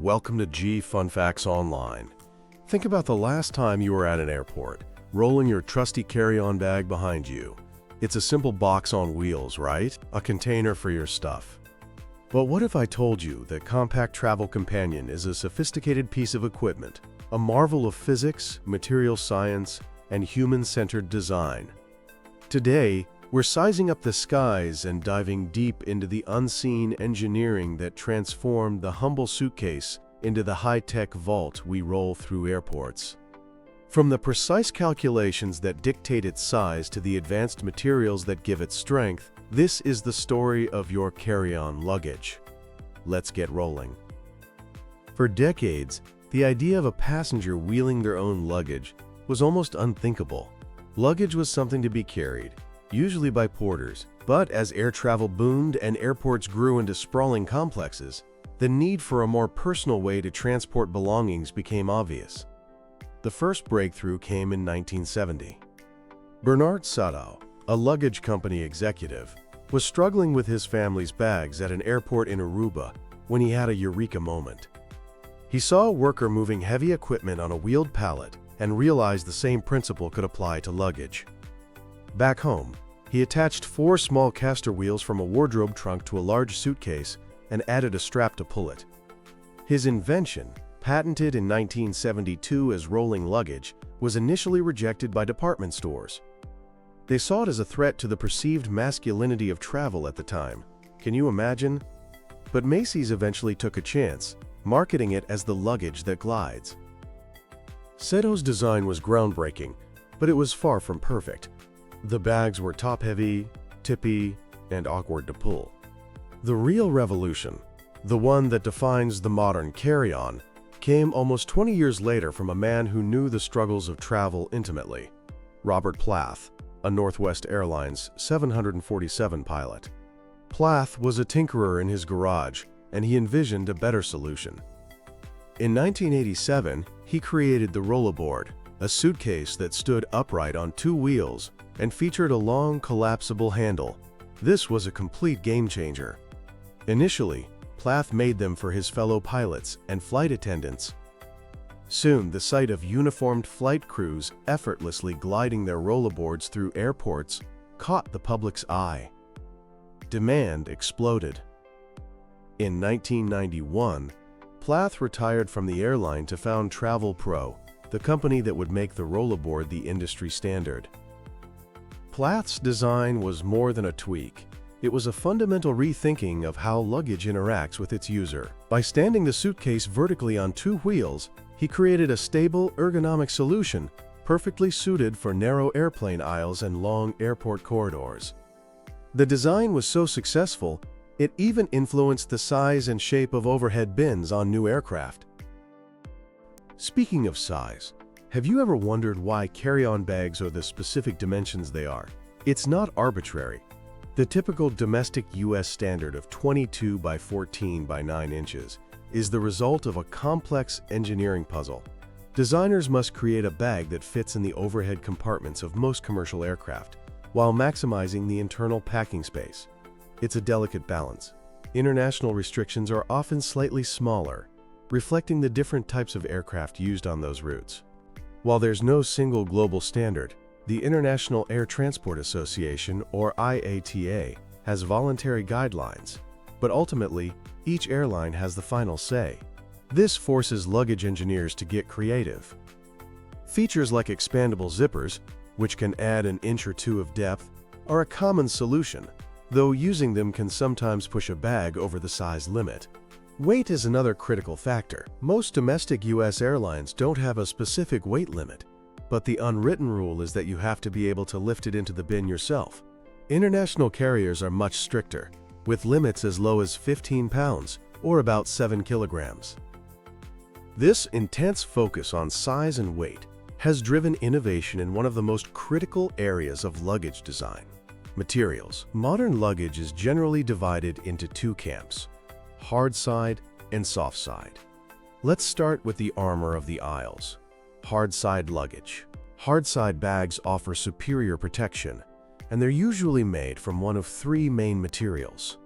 welcome to G Fun Facts Online. Think about the last time you were at an airport, rolling your trusty carry-on bag behind you. It's a simple box on wheels, right? A container for your stuff. But what if I told you that Compact Travel Companion is a sophisticated piece of equipment, a marvel of physics, material science, and human-centered design? Today, we're sizing up the skies and diving deep into the unseen engineering that transformed the humble suitcase into the high-tech vault we roll through airports. From the precise calculations that dictate its size to the advanced materials that give it strength, this is the story of your carry-on luggage. Let's get rolling. For decades, the idea of a passenger wheeling their own luggage was almost unthinkable. Luggage was something to be carried, usually by porters. But as air travel boomed and airports grew into sprawling complexes, the need for a more personal way to transport belongings became obvious. The first breakthrough came in 1970. Bernard Sadow, a luggage company executive, was struggling with his family's bags at an airport in Aruba when he had a eureka moment. He saw a worker moving heavy equipment on a wheeled pallet and realized the same principle could apply to luggage. Back home, he attached 4 small caster wheels from a wardrobe trunk to a large suitcase and added a strap to pull it. His invention, patented in 1972 as rolling luggage, was initially rejected by department stores. They saw it as a threat to the perceived masculinity of travel at the time. Can you imagine? But Macy's eventually took a chance, marketing it as the luggage that glides. Sadow's design was groundbreaking, but it was far from perfect. The bags were top-heavy, tippy, and awkward to pull. The real revolution, the one that defines the modern carry-on, came almost 20 years later from a man who knew the struggles of travel intimately, Robert Plath, a Northwest Airlines 747 pilot. Plath was a tinkerer in his garage, and he envisioned a better solution. In 1987, he created the Rollerboard, a suitcase that stood upright on 2 wheels and featured a long, collapsible handle. This was a complete game-changer. Initially, Plath made them for his fellow pilots and flight attendants. Soon, the sight of uniformed flight crews effortlessly gliding their rollerboards through airports caught the public's eye. Demand exploded. In 1991, Plath retired from the airline to found Travel Pro, the company that would make the rollerboard the industry standard. Plath's design was more than a tweak. It was a fundamental rethinking of how luggage interacts with its user. By standing the suitcase vertically on 2 wheels, he created a stable, ergonomic solution perfectly suited for narrow airplane aisles and long airport corridors. The design was so successful, it even influenced the size and shape of overhead bins on new aircraft. Speaking of size, have you ever wondered why carry-on bags are the specific dimensions they are? It's not arbitrary. The typical domestic U.S. standard of 22 by 14 by 9 inches is the result of a complex engineering puzzle. Designers must create a bag that fits in the overhead compartments of most commercial aircraft, while maximizing the internal packing space. It's a delicate balance. International restrictions are often slightly smaller, reflecting the different types of aircraft used on those routes. While there's no single global standard, the International Air Transport Association, or IATA, has voluntary guidelines, but ultimately, each airline has the final say. This forces luggage engineers to get creative. Features like expandable zippers, which can add an inch or 2 of depth, are a common solution, though using them can sometimes push a bag over the size limit. Weight is another critical factor. Most domestic U.S. airlines don't have a specific weight limit, but the unwritten rule is that you have to be able to lift it into the bin yourself. International carriers are much stricter, with limits as low as 15 pounds, or about 7 kilograms. This intense focus on size and weight has driven innovation in one of the most critical areas of luggage design: materials. Modern luggage is generally divided into 2 camps: hard side and soft side. Let's start with the armor of the aisles: hard side luggage. Hard side bags offer superior protection, and they're usually made from one of 3 main materials.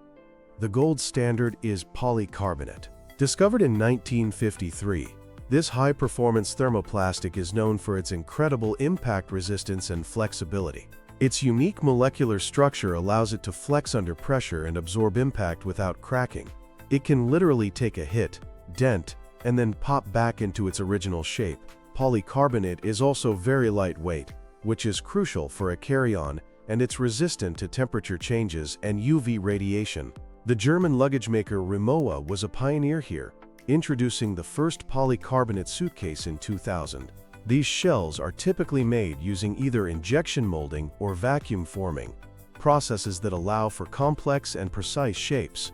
The gold standard is polycarbonate, Discovered in 1953, this high-performance thermoplastic is known for its incredible impact resistance and flexibility. Its unique molecular structure allows it to flex under pressure and absorb impact without cracking. It can literally take a hit, dent, and then pop back into its original shape. Polycarbonate is also very lightweight, which is crucial for a carry-on, and it's resistant to temperature changes and UV radiation. The German luggage maker Rimowa was a pioneer here, introducing the first polycarbonate suitcase in 2000. These shells are typically made using either injection molding or vacuum forming, processes that allow for complex and precise shapes.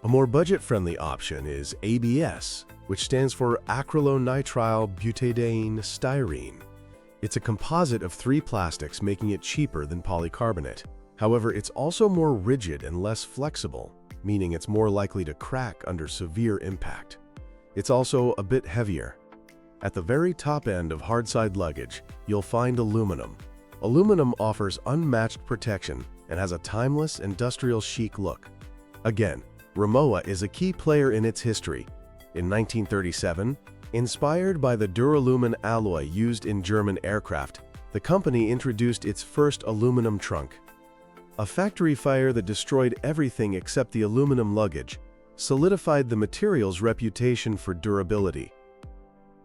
A more budget-friendly option is ABS, which stands for acrylonitrile butadiene styrene. It's a composite of 3 plastics, making it cheaper than polycarbonate. However, it's also more rigid and less flexible, meaning it's more likely to crack under severe impact. It's also a bit heavier. At the very top end of hardside luggage, you'll find aluminum. Aluminum offers unmatched protection and has a timeless, industrial chic look. Again, Rimowa is a key player in its history. In 1937, inspired by the duralumin alloy used in German aircraft, the company introduced its first aluminum trunk. A factory fire that destroyed everything except the aluminum luggage solidified the material's reputation for durability.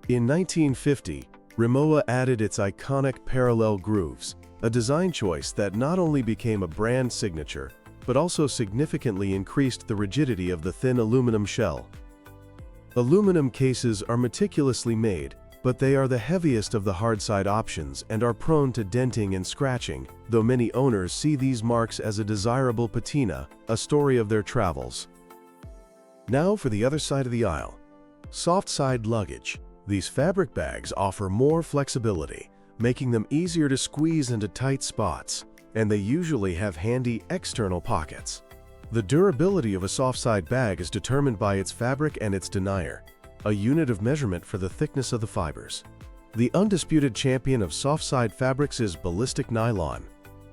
In 1950, Rimowa added its iconic parallel grooves, a design choice that not only became a brand signature, but also significantly increased the rigidity of the thin aluminum shell. Aluminum cases are meticulously made, but they are the heaviest of the hardside options and are prone to denting and scratching, though many owners see these marks as a desirable patina, a story of their travels. Now for the other side of the aisle, soft-side luggage. These fabric bags offer more flexibility, making them easier to squeeze into tight spots, and they usually have handy external pockets. The durability of a soft-side bag is determined by its fabric and its denier, a unit of measurement for the thickness of the fibers. The undisputed champion of soft-side fabrics is ballistic nylon.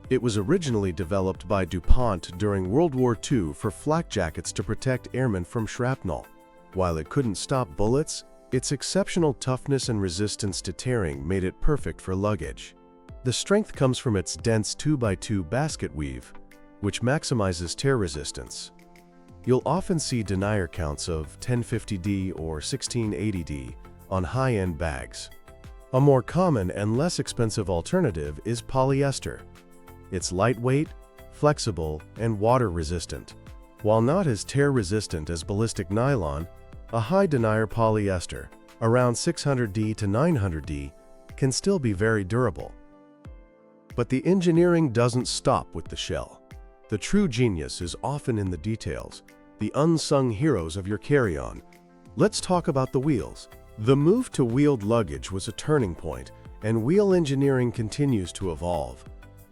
It was originally developed by DuPont during World War II for flak jackets to protect airmen from shrapnel. While it couldn't stop bullets, its exceptional toughness and resistance to tearing made it perfect for luggage. The strength comes from its dense 2x2 basket weave, which maximizes tear resistance. You'll often see denier counts of 1050D or 1680D on high-end bags. A more common and less expensive alternative is polyester. It's lightweight, flexible, and water-resistant. While not as tear-resistant as ballistic nylon, a high-denier polyester, around 600D to 900D, can still be very durable. But the engineering doesn't stop with the shell. The true genius is often in the details, the unsung heroes of your carry-on. Let's talk about the wheels. The move to wheeled luggage was a turning point, and wheel engineering continues to evolve.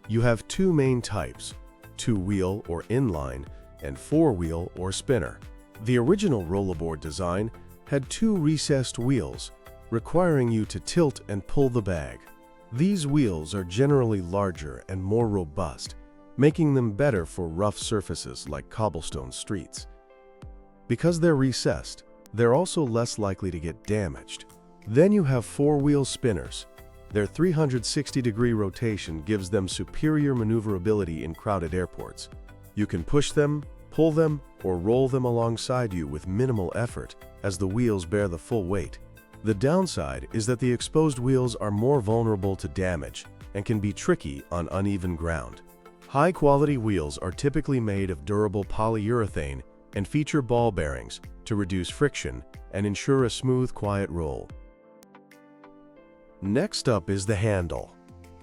You have 2 main types, 2-wheel or inline, and 4-wheel or spinner. The original rollerboard design had 2 recessed wheels, requiring you to tilt and pull the bag. These wheels are generally larger and more robust, making them better for rough surfaces like cobblestone streets. Because they're recessed, they're also less likely to get damaged. Then you have 4-wheel spinners. Their 360-degree rotation gives them superior maneuverability in crowded airports. You can push them, pull them, or roll them alongside you with minimal effort, as the wheels bear the full weight. The downside is that the exposed wheels are more vulnerable to damage and can be tricky on uneven ground. High-quality wheels are typically made of durable polyurethane and feature ball bearings to reduce friction and ensure a smooth, quiet roll. Next up is the handle.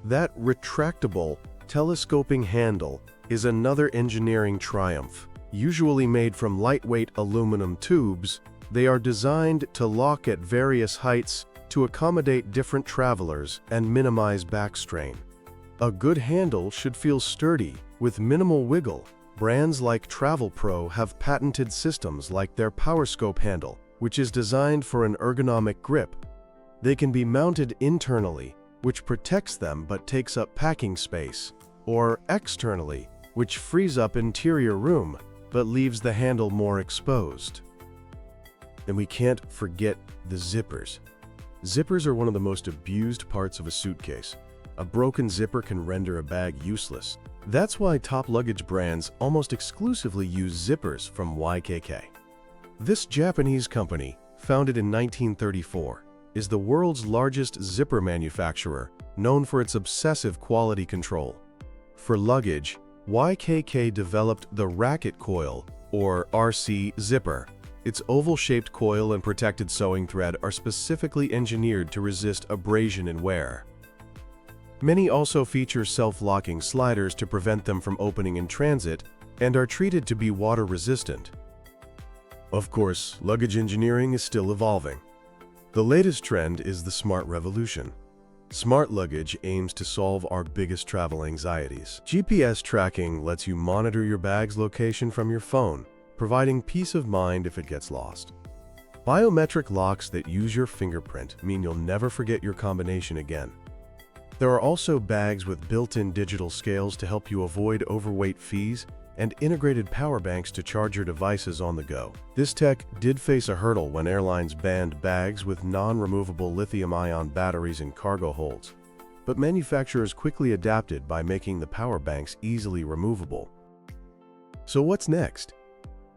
That retractable, telescoping handle is another engineering triumph. Usually made from lightweight aluminum tubes, they are designed to lock at various heights to accommodate different travelers and minimize back strain. A good handle should feel sturdy, with minimal wiggle. Brands like Travel Pro have patented systems like their PowerScope handle, which is designed for an ergonomic grip. They can be mounted internally, which protects them but takes up packing space, or externally, which frees up interior room but leaves the handle more exposed. And we can't forget the zippers. Zippers are one of the most abused parts of a suitcase. A broken zipper can render a bag useless. That's why top luggage brands almost exclusively use zippers from YKK. This Japanese company, founded in 1934, is the world's largest zipper manufacturer, known for its obsessive quality control. For luggage, YKK developed the racket coil, or RC zipper. Its oval-shaped coil and protected sewing thread are specifically engineered to resist abrasion and wear. Many also feature self-locking sliders to prevent them from opening in transit and are treated to be water-resistant. Of course, luggage engineering is still evolving. The latest trend is the smart revolution. Smart luggage aims to solve our biggest travel anxieties. GPS tracking lets you monitor your bag's location from your phone, providing peace of mind if it gets lost. Biometric locks that use your fingerprint mean you'll never forget your combination again. There are also bags with built-in digital scales to help you avoid overweight fees and integrated power banks to charge your devices on the go. This tech did face a hurdle when airlines banned bags with non-removable lithium-ion batteries in cargo holds, but manufacturers quickly adapted by making the power banks easily removable. So what's next?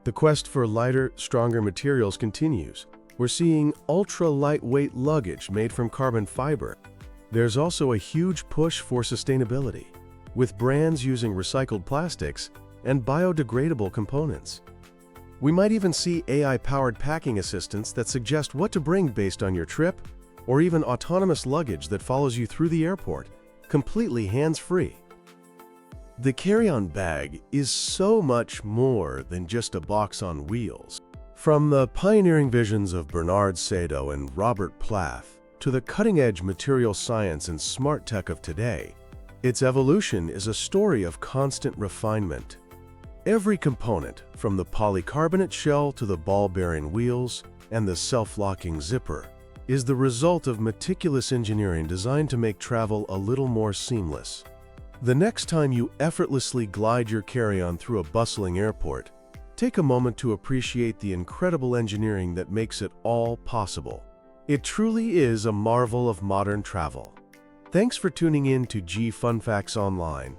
The quest for lighter, stronger materials continues. We're seeing ultra-lightweight luggage made from carbon fiber. There's also a huge push for sustainability, with brands using recycled plastics and biodegradable components. We might even see AI-powered packing assistants that suggest what to bring based on your trip, or even autonomous luggage that follows you through the airport, completely hands-free. The carry-on bag is so much more than just a box on wheels. From the pioneering visions of Bernard Sato and Robert Plath to the cutting-edge material science and smart tech of today, its evolution is a story of constant refinement. Every component, from the polycarbonate shell to the ball-bearing wheels and the self-locking zipper, is the result of meticulous engineering designed to make travel a little more seamless. The next time you effortlessly glide your carry-on through a bustling airport, take a moment to appreciate the incredible engineering that makes it all possible. It truly is a marvel of modern travel. Thanks for tuning in to G Fun Facts Online.